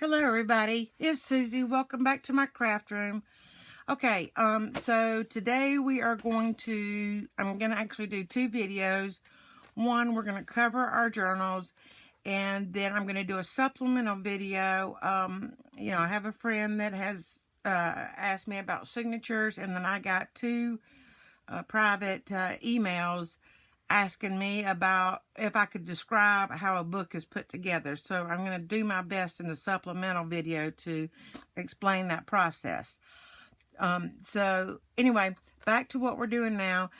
Hello everybody, it's Susie. Welcome back to my craft room. Okay, so today we are I'm going to actually do two videos. One, we're going to cover our journals, and then I'm going to do a supplemental video. I have a friend that has asked me about signatures, and then I got two private emails asking me about if I could describe how a book is put together. So I'm going to do my best in the supplemental video to explain that process. So anyway, back to what we're doing now.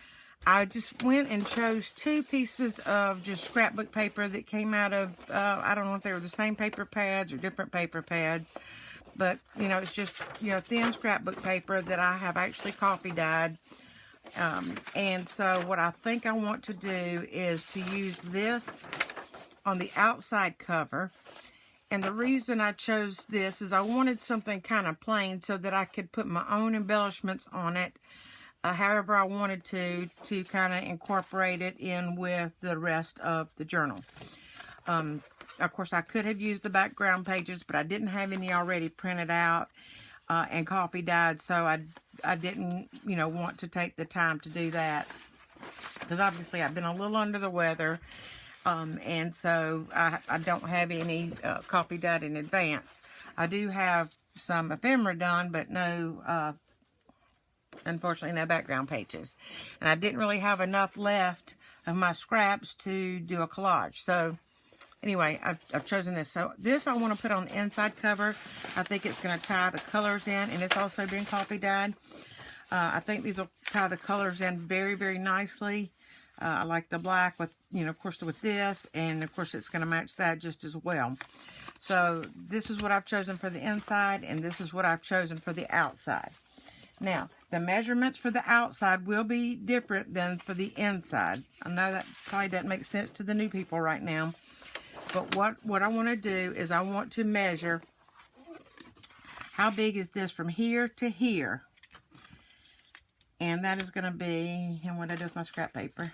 I just went and chose two pieces of just scrapbook paper that came out of, I don't know if they were the same paper pads or different paper pads, but, it's just, thin scrapbook paper that I have actually coffee dyed. And so what I think I want to do is to use this on the outside cover. And the reason I chose this is I wanted something kind of plain so that I could put my own embellishments on it, however I wanted to kind of incorporate it in with the rest of the journal. Of course, I could have used the background pages, but I didn't have any already printed out and coffee dyed, so I didn't, want to take the time to do that, because obviously I've been a little under the weather, and so I don't have any coffee dyed in advance. I do have some ephemera done, but no, unfortunately, no background pages. And I didn't really have enough left of my scraps to do a collage. So anyway, I've chosen this. So this I want to put on the inside cover. I think it's going to tie the colors in, and it's also been coffee dyed. I think these will tie the colors in very, very nicely. I like the black with, of course, with this, and of course it's going to match that just as well. So this is what I've chosen for the inside, and this is what I've chosen for the outside. Now, the measurements for the outside will be different than for the inside. I know that probably doesn't make sense to the new people right now. But what I want to do is I want to measure how big is this from here to here. And that is going to be, and what I do with my scrap paper.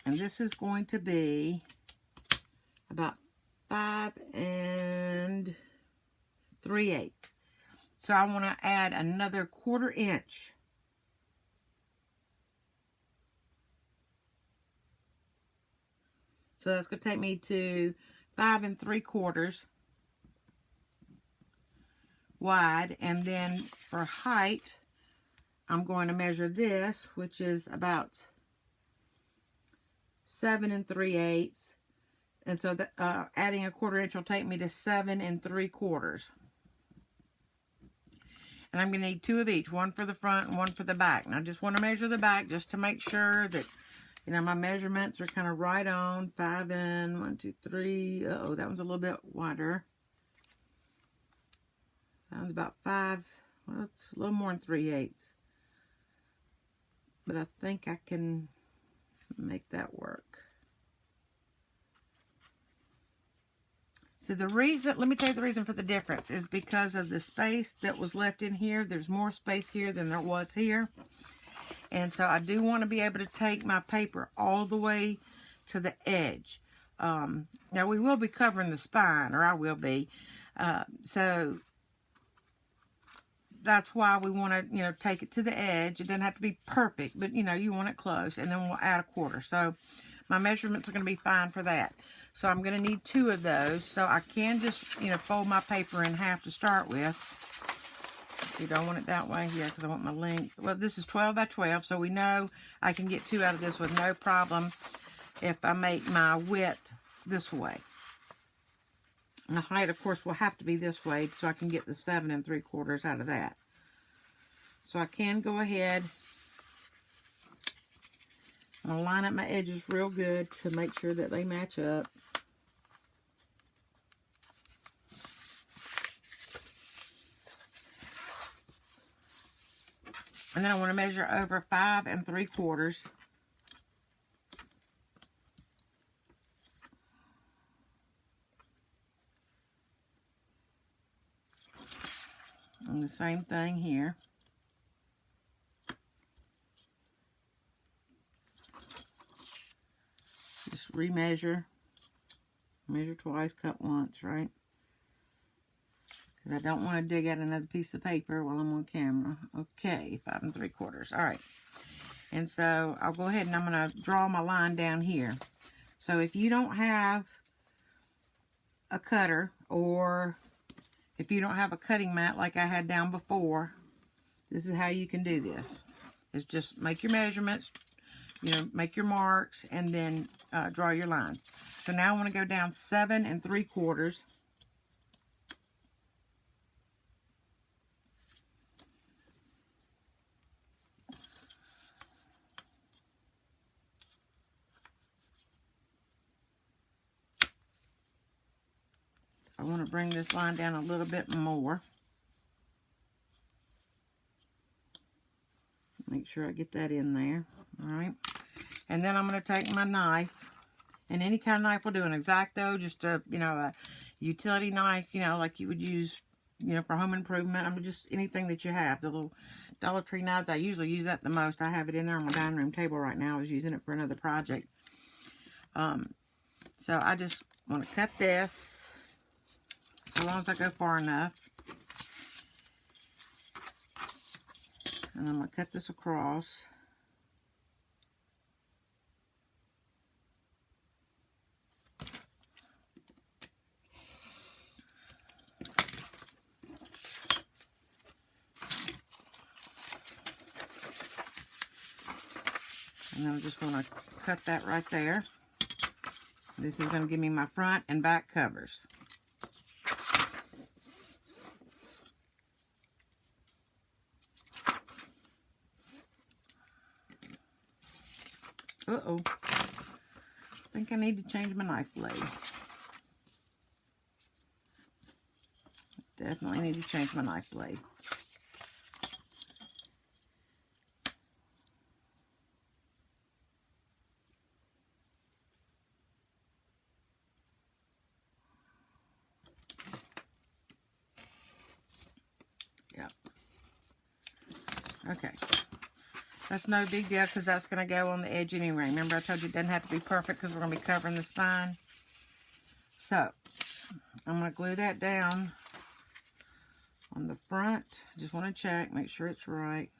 And this is going to be about 5 3/8. So I want to add another 1/4 inch. So that's going to take me to 5 3/4 wide. And then for height, I'm going to measure this, which is about 7 3/8. And so adding a 1/4 inch will take me to 7 3/4. And I'm going to need two of each, one for the front and one for the back. And I just want to measure the back just to make sure that, my measurements are kind of right on. 5 in, 1, 2, 3. Uh-oh, that one's a little bit wider. That one's about 5. Well, it's a little more than 3/8. But I think I can make that work. So the reason, let me tell you the reason for the difference is because of the space that was left in here. There's more space here than there was here. And so I do want to be able to take my paper all the way to the edge. Now we will be covering the spine, or I will be. So that's why we want to, take it to the edge. It doesn't have to be perfect, but, you want it close. And then we'll add a 1/4. So my measurements are going to be fine for that. So I'm going to need two of those. So I can just, fold my paper in half to start with. See, do I want it that way here because I want my length? Well, this is 12 by 12, so we know I can get two out of this with no problem if I make my width this way. And the height, of course, will have to be this way so I can get the 7 3/4 out of that. So I can go ahead. I'm going to line up my edges real good to make sure that they match up. And then I want to measure over 5 3/4. And the same thing here. Just remeasure Measure twice, cut once, right? Because I don't want to dig out another piece of paper while I'm on camera. Okay, 5 3/4. All right. And so I'll go ahead and I'm going to draw my line down here. So if you don't have a cutter, or if you don't have a cutting mat like I had down before, this is how you can do this. Is just make your measurements, you know, make your marks, and then draw your lines. So now I want to go down 7 3/4. I want to bring this line down a little bit more. Make sure I get that in there. All right. And then I'm going to take my knife, and any kind of knife will do, an X-Acto, just a, you know, a utility knife, you know, like you would use, you know, for home improvement. I mean, just anything that you have. The little Dollar Tree knives, I usually use that the most. I have it in there on my dining room table right now. I was using it for another project. So I just want to cut this, so long as I go far enough. And I'm going to cut this across. And then I just want to cut that right there. This is going to give me my front and back covers. Uh-oh. I think I need to change my knife blade. Definitely need to change my knife blade. Yep. Okay. That's no big deal because that's going to go on the edge anyway. Remember I told you it doesn't have to be perfect because we're going to be covering the spine. So, I'm going to glue that down on the front. Just want to check, make sure it's right.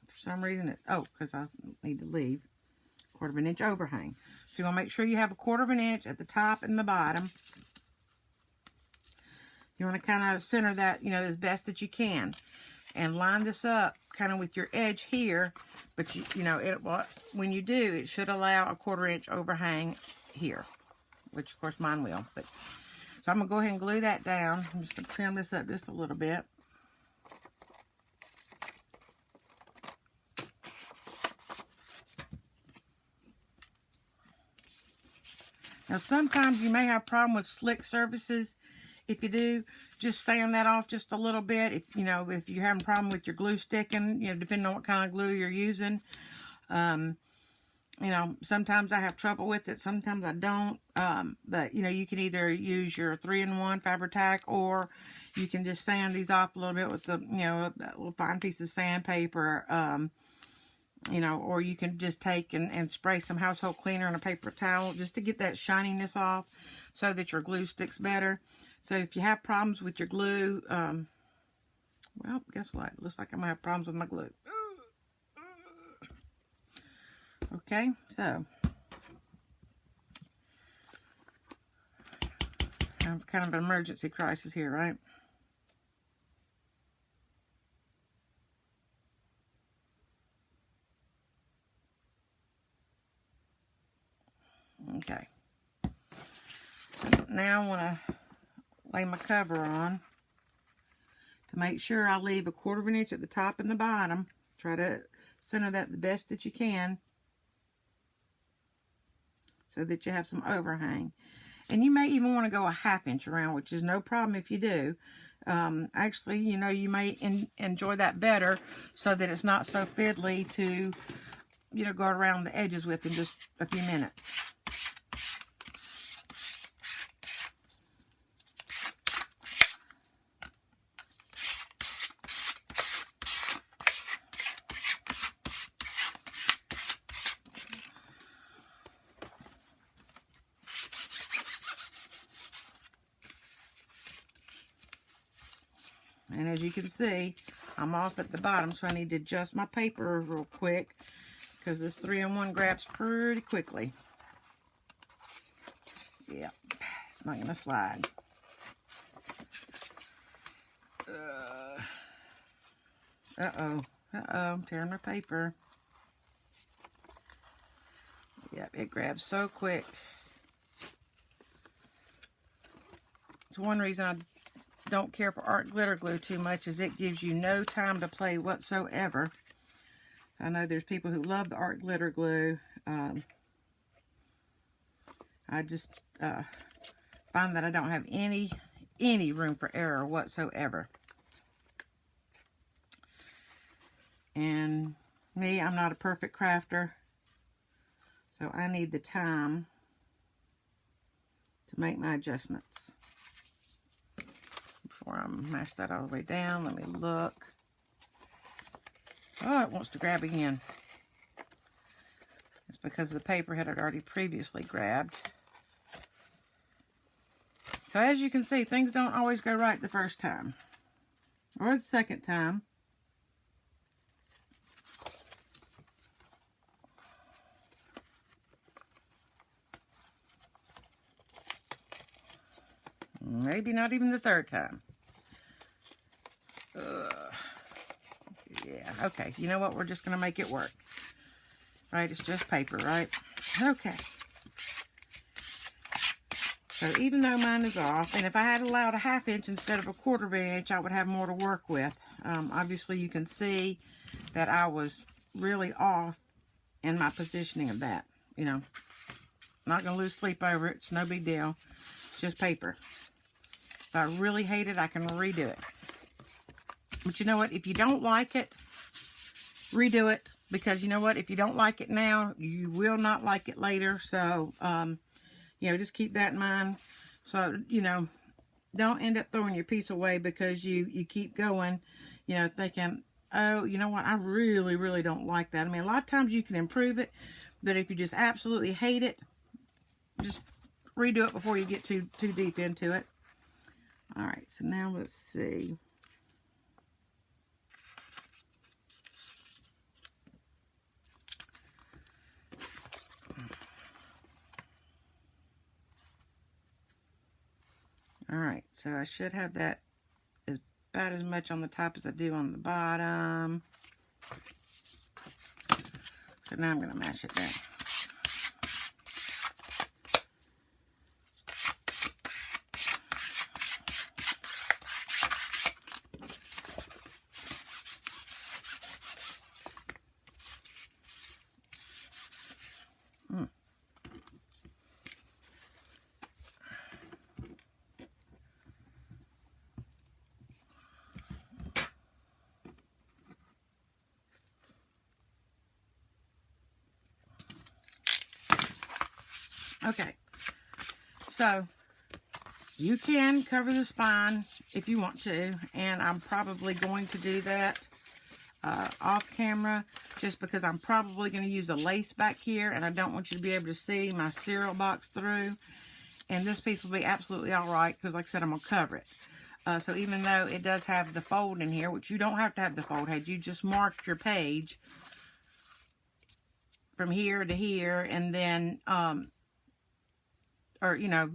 For some reason, because I need to leave 1/4 inch overhang. So you want to make sure you have 1/4 inch at the top and the bottom. You want to kind of center that, you know, as best that you can. And line this up kind of with your edge here. But, you know, when you do, it should allow a 1/4 inch overhang here. Which, of course, mine will. But so I'm going to go ahead and glue that down. I'm just going to trim this up just a little bit. Now, sometimes you may have a problem with slick surfaces. If you do, just sand that off just a little bit. If you know, if you're having a problem with your glue sticking, you know, depending on what kind of glue you're using. You know, sometimes I have trouble with it, sometimes I don't. But, you know, you can either use your 3-in-1 Fabri-Tac, or you can just sand these off a little bit with the, you know, that little fine piece of sandpaper. You know, or you can just take and spray some household cleaner on a paper towel just to get that shininess off so that your glue sticks better. So if you have problems with your glue, well, guess what? It looks like I'm going to have problems with my glue. Okay, so I have kind of an emergency crisis here, right? Okay. So now I want to lay my cover on to make sure I leave 1/4 inch at the top and the bottom. Try to center that the best that you can so that you have some overhang. And you may even want to go 1/2 inch around, which is no problem if you do. Actually, you know, you may enjoy that better so that it's not so fiddly to, you know, go around the edges with in just a few minutes. And as you can see, I'm off at the bottom, so I need to adjust my paper real quick because this 3-in-1 grabs pretty quickly. Yep, it's not going to slide. Uh-oh, I'm tearing my paper. Yep, it grabs so quick. It's one reason I don't care for art glitter glue too much, is it gives you no time to play whatsoever. I know there's people who love the art glitter glue. I just find that I don't have any room for error whatsoever. And me, I'm not a perfect crafter, so I need the time to make my adjustments. Before I mash that all the way down, let me look. Oh, it wants to grab again. It's because the paper had already previously grabbed. So as you can see, things don't always go right the first time. Or the second time. Maybe not even the third time. Yeah, okay. You know what? We're just going to make it work. Right? It's just paper, right? Okay. So even though mine is off, and if I had allowed a 1/2 inch instead of a 1/4 inch, I would have more to work with. Obviously, you can see that I was really off in my positioning of that. You know, not going to lose sleep over it. It's no big deal. It's just paper. If I really hate it, I can redo it. But you know what? If you don't like it, redo it. Because you know what? If you don't like it now, you will not like it later. So, you know, just keep that in mind. So, you know, don't end up throwing your piece away because you keep going, you know, thinking, oh, you know what? I really, really don't like that. I mean, a lot of times you can improve it. But if you just absolutely hate it, just redo it before you get too deep into it. All right, so now let's see. All right, so I should have that about as much on the top as I do on the bottom. So now I'm going to mash it down. Okay, so you can cover the spine if you want to, and I'm probably going to do that off camera just because I'm probably going to use a lace back here, and I don't want you to be able to see my cereal box through. And this piece will be absolutely all right because, like I said, I'm going to cover it. So even though it does have the fold in here, which you don't have to have the fold, had you just marked your page from here to here, and then or, you know,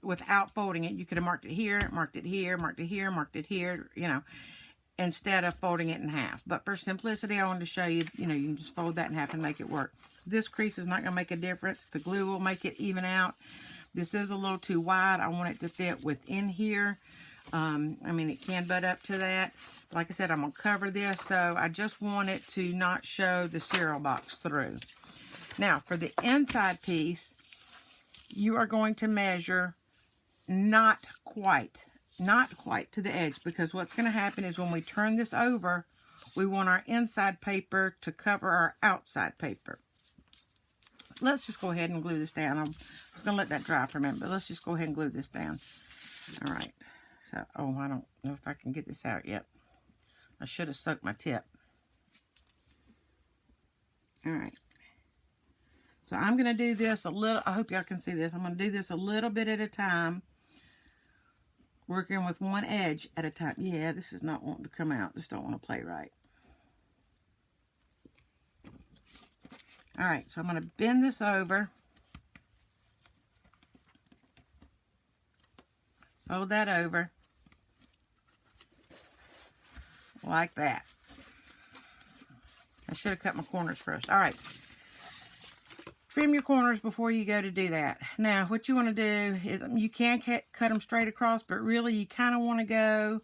without folding it, you could have marked it here, marked it here, marked it here, marked it here, you know, instead of folding it in half. But for simplicity, I wanted to show you, you know, you can just fold that in half and make it work. This crease is not going to make a difference. The glue will make it even out. This is a little too wide. I want it to fit within here. I mean, it can butt up to that. Like I said, I'm going to cover this, so I just want it to not show the cereal box through. Now, for the inside piece, you are going to measure not quite to the edge, because what's going to happen is when we turn this over, we want our inside paper to cover our outside paper. Let's just go ahead and glue this down. I was going to let that dry for a minute, but let's just go ahead and glue this down. All right. So, oh, I don't know if I can get this out yet. I should have soaked my tip. All right. So I'm going to do this a little, I hope y'all can see this. I'm going to do this a little bit at a time. working with one edge at a time. Yeah, this is not wanting to come out. Just don't want to play right. All right, so I'm going to bend this over. Fold that over. Like that. I should have cut my corners first. All right. Trim your corners before you go to do that. Now, what you want to do is, you can cut them straight across, but really you kind of want to go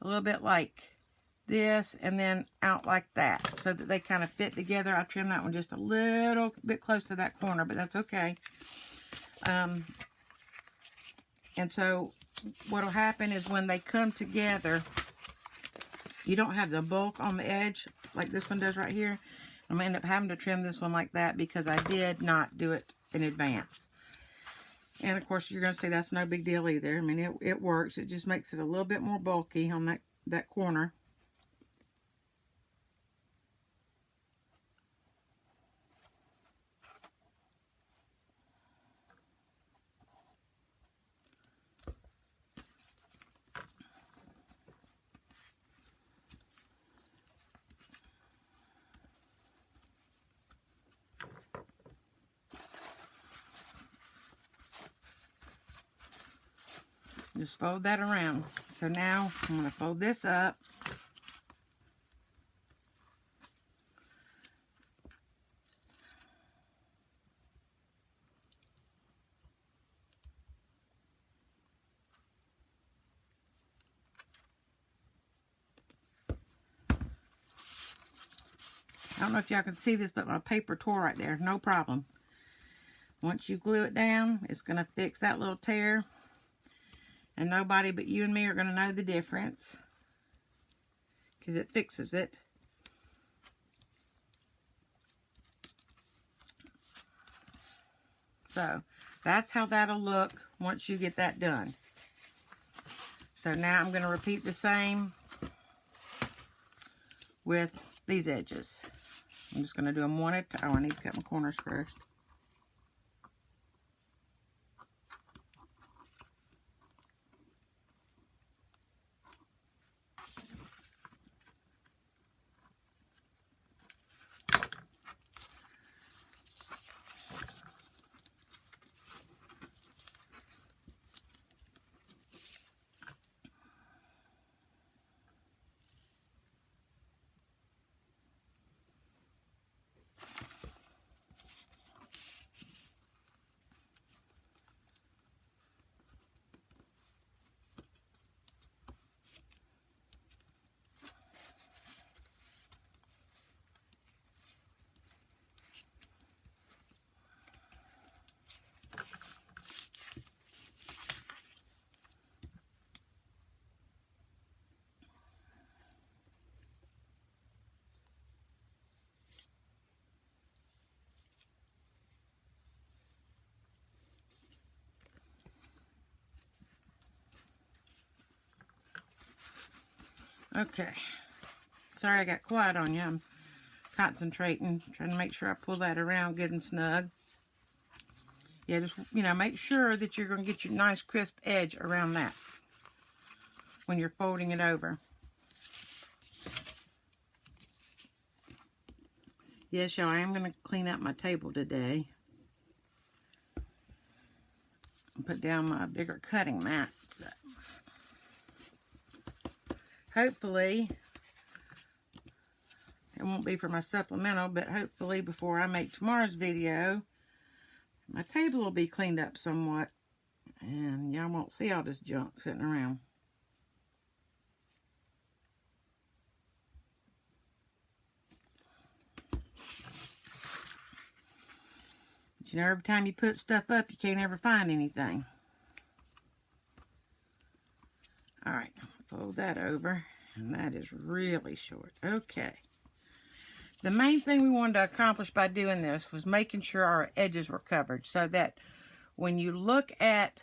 a little bit like this and then out like that so that they kind of fit together. I trimmed that one just a little bit close to that corner, but that's okay. And so what will happen is when they come together, you don't have the bulk on the edge like this one does right here. I'm going to end up having to trim this one like that because I did not do it in advance. And of course, you're going to see that's no big deal either. I mean, it works. It just makes it a little bit more bulky on that corner. Just fold that around. So now I'm going to fold this up. I don't know if y'all can see this, but my paper tore right there. No problem. Once you glue it down, it's going to fix that little tear. And nobody but you and me are going to know the difference, because it fixes it. So that's how that'll look once you get that done. So now I'm going to repeat the same with these edges. I'm just going to do them one at a time. Oh, I need to cut my corners first. Okay. Sorry I got quiet on you. I'm concentrating, trying to make sure I pull that around good and snug. Yeah, just, make sure that you're going to get your nice crisp edge around that when you're folding it over. Yes, y'all, I am going to clean up my table today. And put down my bigger cutting mat. So hopefully, it won't be for my supplemental, but hopefully before I make tomorrow's video, my table will be cleaned up somewhat, and y'all won't see all this junk sitting around. But every time you put stuff up, you can't ever find anything. All right, fold that over, and that is really short. Okay. The main thing we wanted to accomplish by doing this was making sure our edges were covered so that when you look at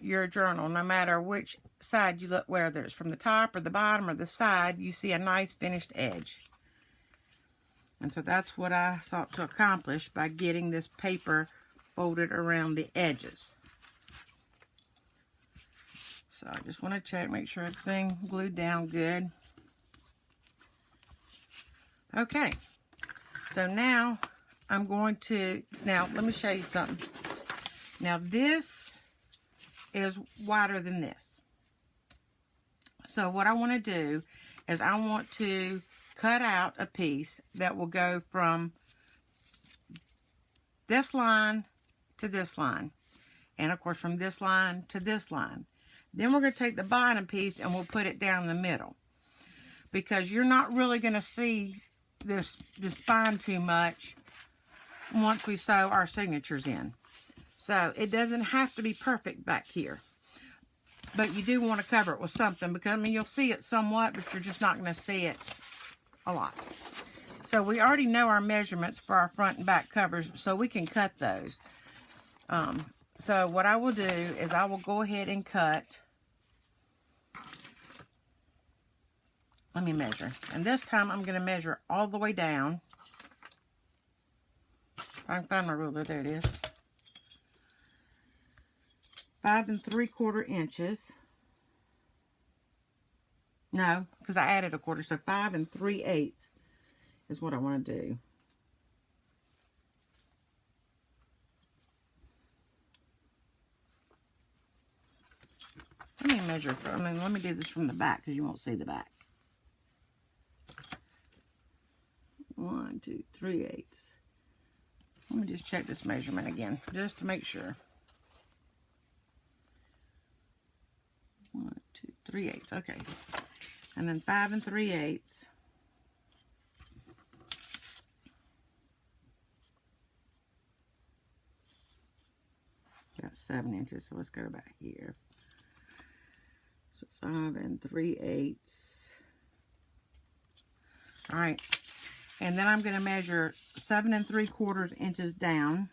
your journal, no matter which side you look, whether it's from the top or the bottom or the side, you see a nice finished edge. And so that's what I sought to accomplish by getting this paper folded around the edges. So I just want to check, make sure everything glued down good. Okay, so now I'm going to, now let me show you something. Now this is wider than this. So what I want to do is I want to cut out a piece that will go from this line to this line. And of course from this line to this line. Then we're going to take the bottom piece and we'll put it down the middle. Because you're not really going to see the spine too much once we sew our signatures in. So it doesn't have to be perfect back here. But you do want to cover it with something, because I mean you'll see it somewhat, but you're just not going to see it a lot. So we already know our measurements for our front and back covers, so we can cut those. So what I will do is I will go ahead and cut. Let me measure. And this time I'm going to measure all the way down. If I can find my ruler, there it is. 5 3/4 inches. No, because I added a quarter, so 5 3/8 is what I want to do. Let me measure let me do this from the back because you won't see the back. 1 2 3/8. Let me just check this measurement again, just to make sure. 1 2 3/8. Okay, and then 5 3/8. Got 7 inches, so let's go back here. So 5 3/8. All right, and then I'm going to measure 7 3/4 inches down.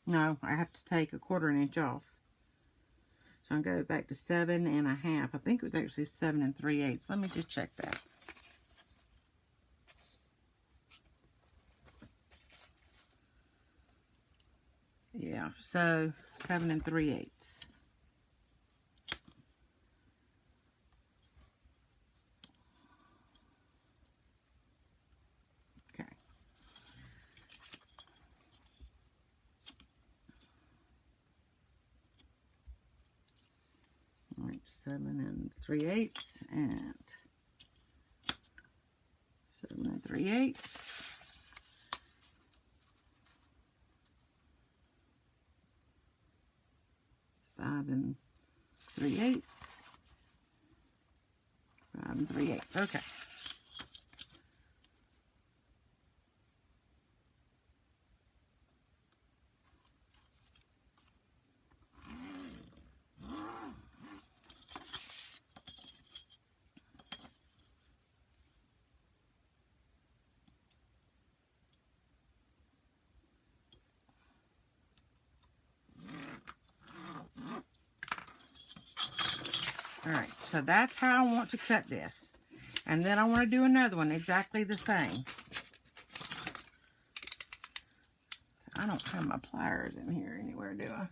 No, I have to take a 1/4 inch off. So I'll go back to 7 1/2. I think it was actually 7 3/8. Let me just check that. Yeah, so 7 3/8. Okay. All right, 7 3/8 and 7 3/8. 5 3/8. 5 3/8. Okay. All right, so that's how I want to cut this. And then I want to do another one exactly the same. I don't have my pliers in here anywhere, do I?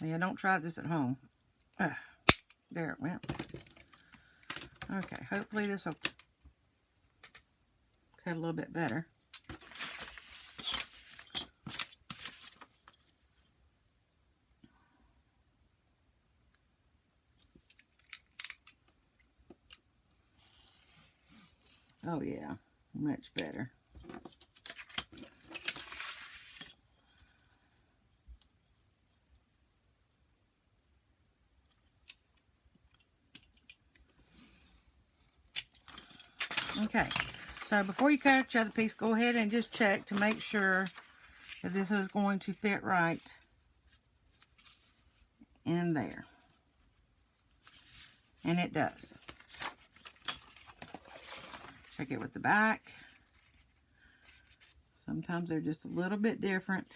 Yeah, don't try this at home. There it went. Okay, hopefully this will cut a little bit better. Oh yeah, much better. Okay, so before you cut each other piece, go ahead and just check to make sure that this is going to fit right in there. And it does. Check it with the back. Sometimes they're just a little bit different.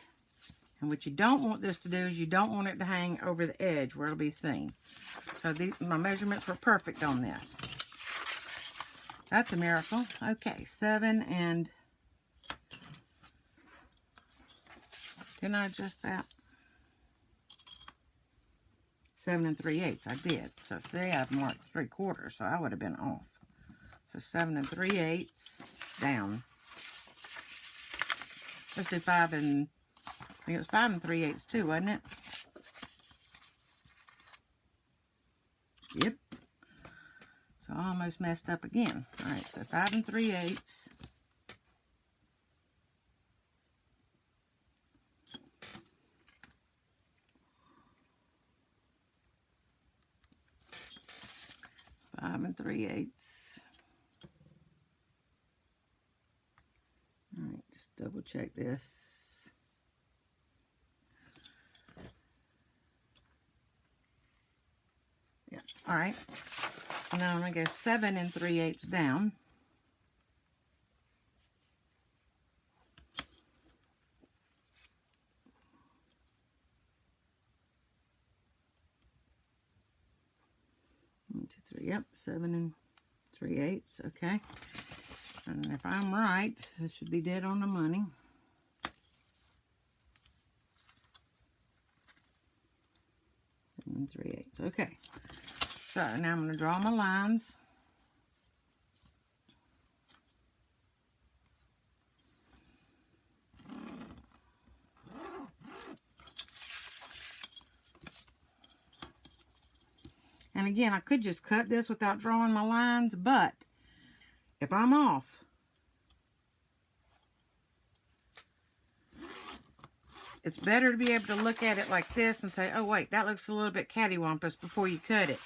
And what you don't want this to do is you don't want it to hang over the edge where it'll be seen. So my measurements were perfect on this. That's a miracle. Okay, 7 and... Didn't I adjust that? 7 3/8. I did. So see, I've marked 3/4, so I would have been off. So 7 3/8 down. Let's do 5 and... I think it was 5 3/8 too, wasn't it? Yep. So I almost messed up again. All right, so 5 3/8. And 3/8. All right, just double check this. Yeah, all right. Now I'm going to go 7 3/8 down. One, two, three. Yep, 7 3/8. Okay. And if I'm right, this should be dead on the money. And 3/8. Okay. So now I'm going to draw my lines. And again, I could just cut this without drawing my lines, but if I'm off, it's better to be able to look at it like this and say, oh wait, that looks a little bit cattywampus before you cut it.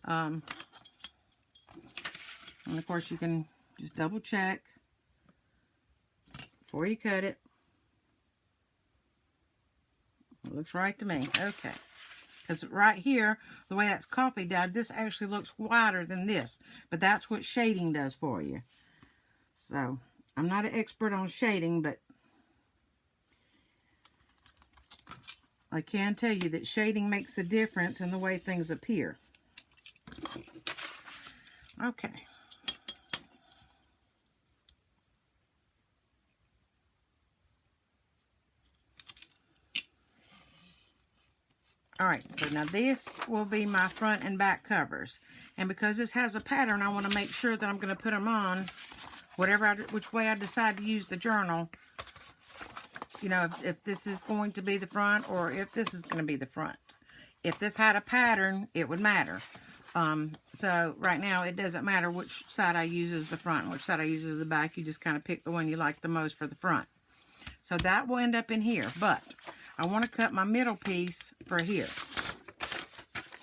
And of course you can just double check before you cut it. It looks right to me. Okay. Because right here, the way that's copied down, this actually looks wider than this. But that's what shading does for you. So, I'm not an expert on shading, but I can tell you that shading makes a difference in the way things appear. Okay. Alright, so now this will be my front and back covers. And because this has a pattern, I want to make sure that I'm going to put them on which way I decide to use the journal. You know, if this is going to be the front or if this is going to be the front. If this had a pattern, it would matter. So right now, it doesn't matter which side I use as the front and which side I use as the back. You just kind of pick the one you like the most for the front. So that will end up in here, but I want to cut my middle piece for here.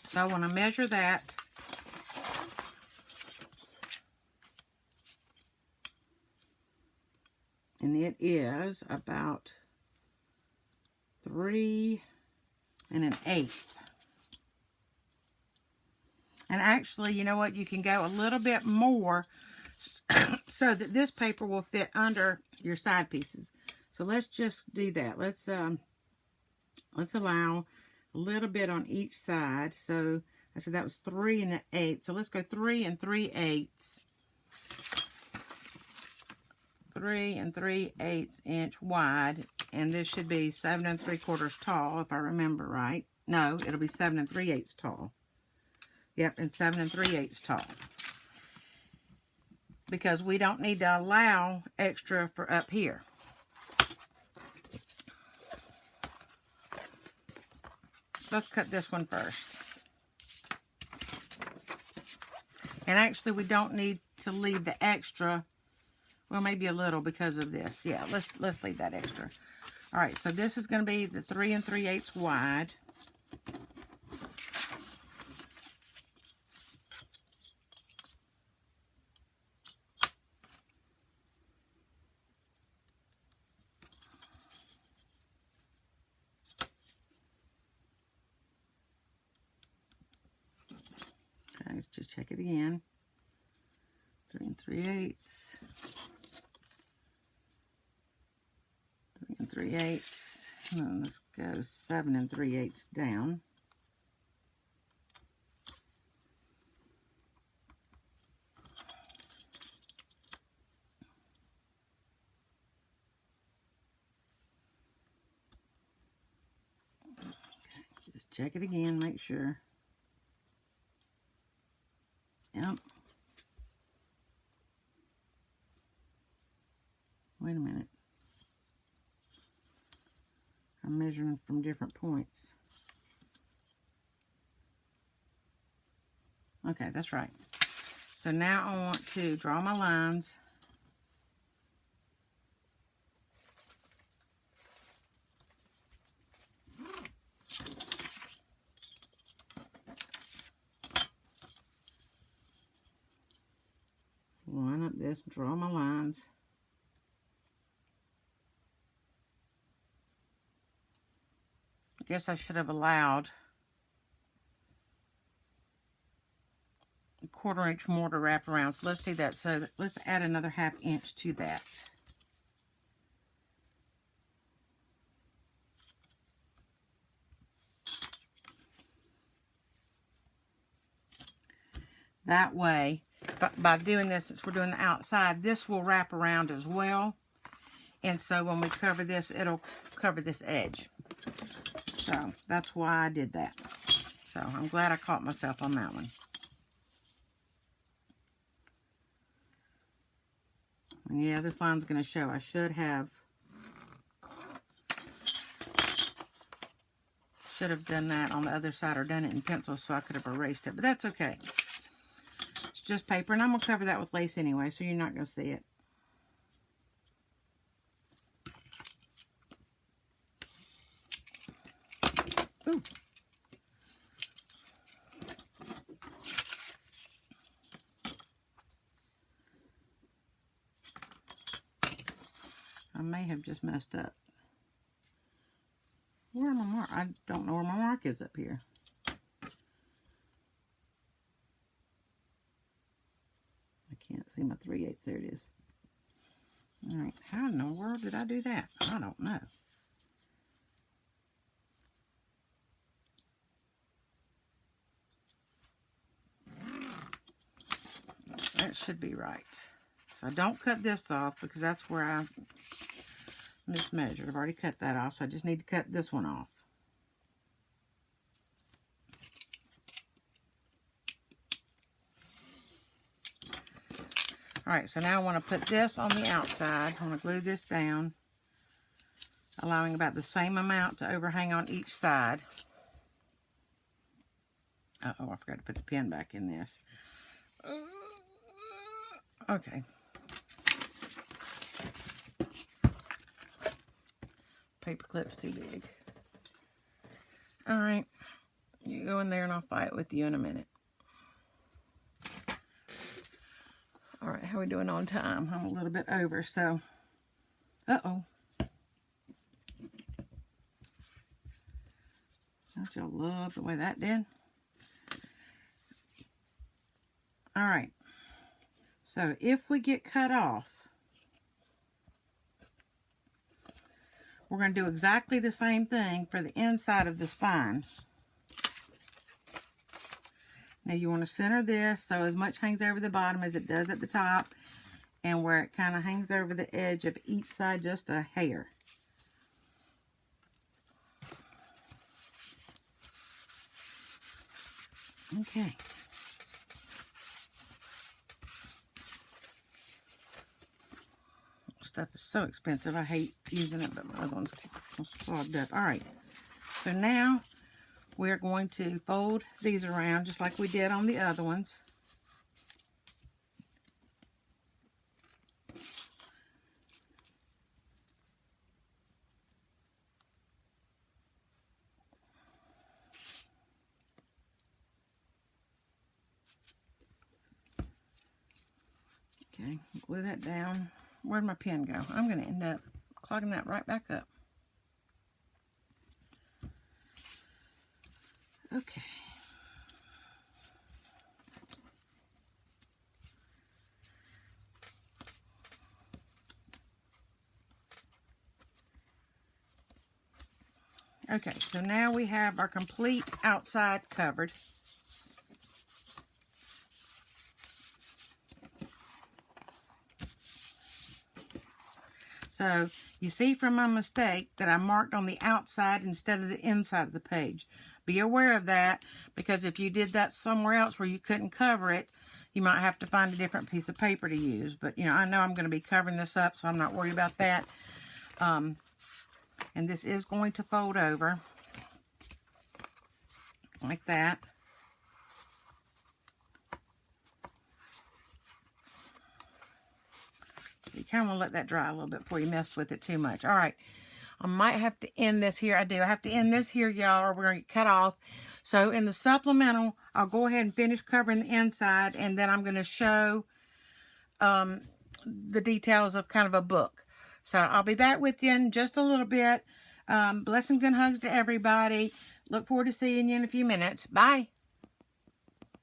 So I want to measure that. And it is about 3 1/8. And actually, you know what? You can go a little bit more so that this paper will fit under your side pieces. So let's just do that. Let's allow a little bit on each side. So I said that was 3 1/8. So let's go 3 3/8. 3 3/8 inch wide, and this should be 7 3/4 tall, if I remember right. No, it'll be 7 3/8 tall. Yep, and 7 3/8 tall. Because we don't need to allow extra for up here. Let's cut this one first. And actually, we don't need to leave the extra. Well, maybe a little because of this. Yeah, let's leave that extra. All right, so this is going to be the 3 3/8 wide. Okay, let's just check it again. 3 3/8. 3 3/8. And let's go 7 3/8 down. check it again, make sure. Yep. Wait a minute. I'm measuring from different points. Okay, that's right. So now I want to draw my lines. Line up this, draw my lines. I guess I should have allowed a 1/4 inch more to wrap around. So let's do that. So let's add another 1/2 inch to that. That way, by doing this, since we're doing the outside, this will wrap around as well. And so when we cover this, it'll cover this edge. So that's why I did that. So I'm glad I caught myself on that one. And yeah, this line's going to show. I should have done that on the other side or done it in pencil so I could have erased it. But that's okay. It's just paper. And I'm going to cover that with lace anyway, so you're not going to see it. Ooh. I may have just messed up. Where am I mark? I don't know where my mark is up here. I can't see my 3/8. There it is. All right. How in the world did I do that? I don't know. That should be right. So I don't cut this off because that's where I mismeasured. I've already cut that off, so I just need to cut this one off. Alright, so now I want to put this on the outside. I want to glue this down, allowing about the same amount to overhang on each side. Uh-oh, I forgot to put the pin back in this. Okay. Paper clip's too big. Alright, you go in there and I'll fight with you in a minute. Alright, how are we doing on time? I'm a little bit over, so... Uh-oh. Don't y'all love the way that did? Alright. So, if we get cut off, we're going to do exactly the same thing for the inside of the spine. Now you want to center this so as much hangs over the bottom as it does at the top, and where it kind of hangs over the edge of each side just a hair. Okay. Stuff is so expensive. I hate using it, but my other one's clogged up. All right. So now we're going to fold these around just like we did on the other ones. Okay, glue that down. Where'd my pen go? I'm going to end up clogging that right back up. Okay. Okay, so now we have our complete outside covered. So you see from my mistake that I marked on the outside instead of the inside of the page. be aware of that, because if you did that somewhere else where you couldn't cover it, you might have to find a different piece of paper to use. But, you know, I know I'm going to be covering this up, so I'm not worried about that. And this is going to fold over like that. So you kind of want to let that dry a little bit before you mess with it too much. All right. I might have to end this here. I have to end this here, y'all, or we're going to get cut off. So in the supplemental, I'll go ahead and finish covering the inside, and then I'm going to show the details of kind of a book. So I'll be back with you in just a little bit. Blessings and hugs to everybody. Look forward to seeing you in a few minutes. Bye.